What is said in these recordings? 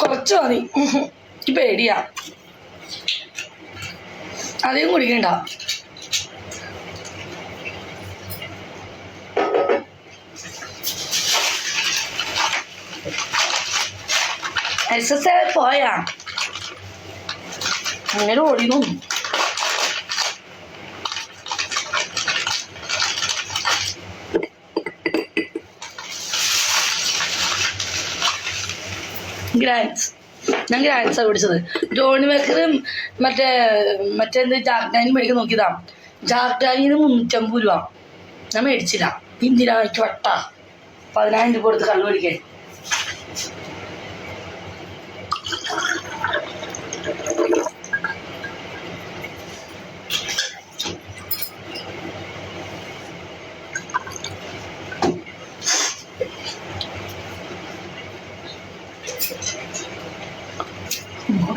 കുറച്ച് മതി, എനിക്ക് പേടിയാ. അധികം കുടിക്കണ്ട. എക്സസൈസ് പോയാ അങ്ങനെ ഓടിന്നു. ഗ്രാൻസ്, ഞാൻ ഗ്രാൻസാണ് പിടിച്ചത്. ജോണി വെക്കറും മറ്റേന്ത് ജാഗ്ഡാനി മേടിക്കാൻ നോക്കിയതാ. ജാഗ്ഡാനിന്ന് 350 രൂപ. ഞാൻ മേടിച്ചില്ല. ഇന്ദിരാ എനിക്ക് വട്ട 10,000 രൂപ കൊടുത്ത് കള്ളു മേടിക്കാൻ.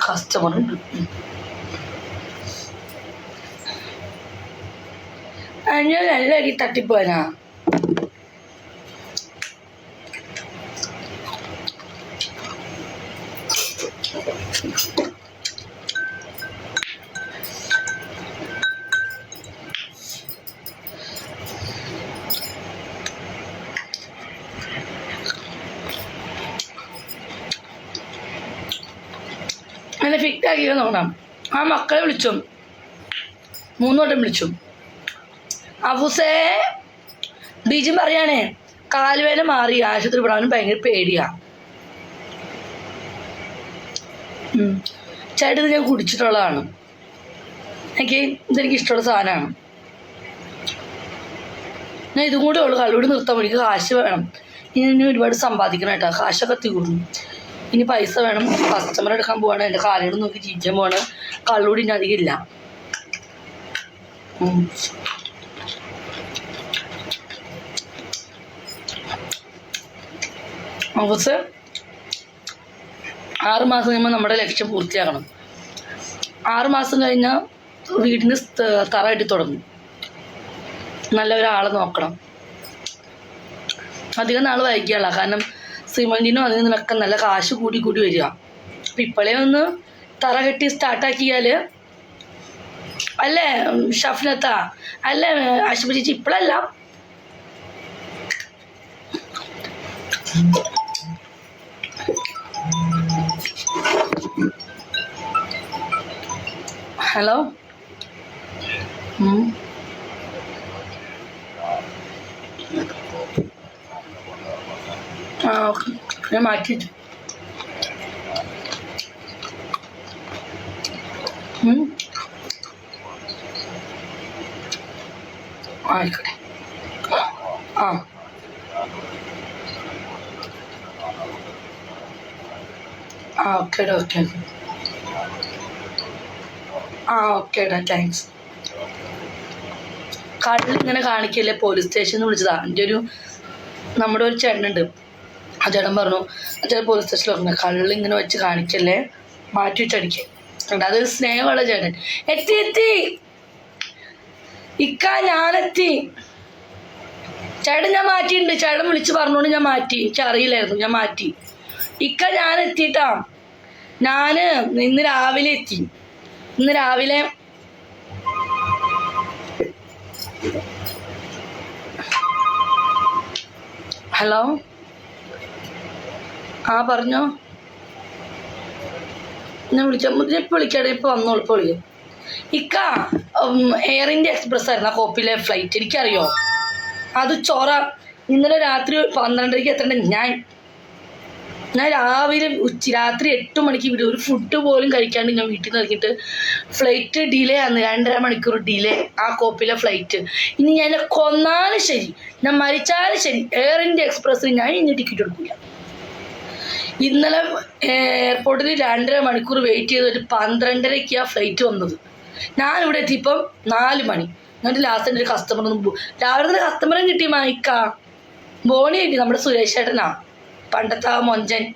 കസ്റ്റമർ ഉണ്ട്. ഞാൻ നല്ല അടി തട്ടിപ്പോനാ. അങ്ങനെ ഫിറ്റാക്കി നോക്കണം. ആ മക്കളെ വിളിച്ചു, 3 വട്ടം വിളിച്ചു. അഫൂസേ ബീജും പറയാണേ കാലുവേദന മാറി, ആശുപത്രി വിടാനും ഭയങ്കര പേടിയാ. ചേട്ടത് ഞാൻ കുടിച്ചിട്ടുള്ളതാണ്. ഇതെനിക്ക് ഇഷ്ടമുള്ള സാധനമാണ്. ഞാൻ ഇതും കൂടെ ഉള്ളു കള്ളൂടി നിർത്താൻ. എനിക്ക് കാശ് വേണം. ഇനി ഒരുപാട് സമ്പാദിക്കണം കേട്ടോ. കാശൊക്കെ തീർന്നു. ഇനി പൈസ വേണം. കസ്റ്റമർ എടുക്കാൻ പോവാണ്. എൻ്റെ കാലുകൾ നോക്കി ജീവിക്കാൻ പോവാണ്. കള്ളൂടി ഇനി അധികം ഇല്ല. അവസ് 6 മാസം കഴിയുമ്പോൾ നമ്മുടെ ലക്ഷ്യം പൂർത്തിയാക്കണം. 6 മാസം കഴിഞ്ഞാൽ വീടിന് തറയിട്ട് തുടങ്ങും. നല്ല ഒരാളെ നോക്കണം. അധികം നാൾ വൈകിയാളാ. കാരണം സിമൻറ്റിനും അതിൽ നിന്നൊക്കെ നല്ല കാശ് കൂടി വരിക. അപ്പം ഇപ്പോഴേ ഒന്ന് തറ കെട്ടി സ്റ്റാർട്ടാക്കിയാൽ അല്ലേ ഷഫ്നത്ത, അല്ലേ ആശുപ ചേച്ചി, ഇപ്പോഴല്ല ഹലോ ഓക്കെ, ഞാൻ മാറ്റിയിട്ടു. ആയിക്കോട്ടെ. ഓക്കേടാ. ഓക്കേടാ, താങ്ക്സ്. കള്ളിങ്ങനെ കാണിക്കല്ലേ, പോലീസ് സ്റ്റേഷനിൽ വിളിച്ചതാ. നമ്മുടെ ഒരു ചേട്ടനുണ്ട്. ആ ചേട്ടൻ പറഞ്ഞു, ആ ചേട്ടൻ പോലീസ് സ്റ്റേഷനിൽ പറഞ്ഞു കള്ളിങ്ങനെ വെച്ച് കാണിക്കല്ലേ, മാറ്റി വെച്ചടിക്കാൻ. അതൊരു സ്നേഹമുള്ള ചേട്ടൻ. എത്തി ഇക്ക, ഞാനെത്തി. ചേട്ടൻ ഞാൻ മാറ്റിയിട്ടുണ്ട്. ചേട്ടൻ വിളിച്ച് പറഞ്ഞോണ്ട് ഞാൻ മാറ്റി. എനിക്ക് അറിയില്ലായിരുന്നു, ഞാൻ മാറ്റി. ഇക്ക ഞാൻ എത്തിയിട്ടാ. ഇന്ന് രാവിലെ എത്തി. ഇന്ന് രാവിലെ ഹലോ പറഞ്ഞോ. ഞാൻ ഇപ്പം വിളിക്കാടെ. ഇപ്പം വന്നോളൂ. ഇപ്പോൾ വിളിക്കും. ഇക്ക എയർ ഇന്ത്യ എക്സ്പ്രസ് ആയിരുന്നു ആ കോപ്പിലെ ഫ്ലൈറ്റ്. എനിക്കറിയോ അത് ചോറ. ഇന്നലെ രാത്രി 12:30 എത്തേണ്ട ഞാൻ രാവിലെ രാത്രി 8 മണിക്ക് വിടും. ഒരു ഫുഡ് പോലും കഴിക്കാണ്ട് ഞാൻ വീട്ടിൽ നിന്ന് ഇറങ്ങിയിട്ട് ഫ്ലൈറ്റ് ഡിലേ ആണ്. 2.5 മണിക്കൂർ ഡിലേ ആ കോപ്പിലെ ഫ്ലൈറ്റ്. ഇനി ഞാൻ കൊന്നാലും ശരി, ഞാൻ മരിച്ചാലും ശരി, എയർ ഇന്ത്യ എക്സ്പ്രസ്സിൽ ഞാൻ ഇനി ടിക്കറ്റ് എടുക്കില്ല. ഇന്നലെ എയർപോർട്ടിൽ 2.5 മണിക്കൂർ വെയിറ്റ് ചെയ്തിട്ട് 12:30 ആ ഫ്ലൈറ്റ് വന്നത്. ഞാനിവിടെ എത്തിയപ്പം 4 മണി. എന്നിട്ട് ലാസ്റ്റ് എൻ്റെ ഒരു കസ്റ്റമറൊന്നും രാവിലെ തന്നെ കസ്റ്റമറും കിട്ടി. മൈക്ക ബോണി കിട്ടി. നമ്മുടെ സുരേഷ് ചേട്ടനാ, പണ്ടത്തെ ആ മൊഞ്ചൻ.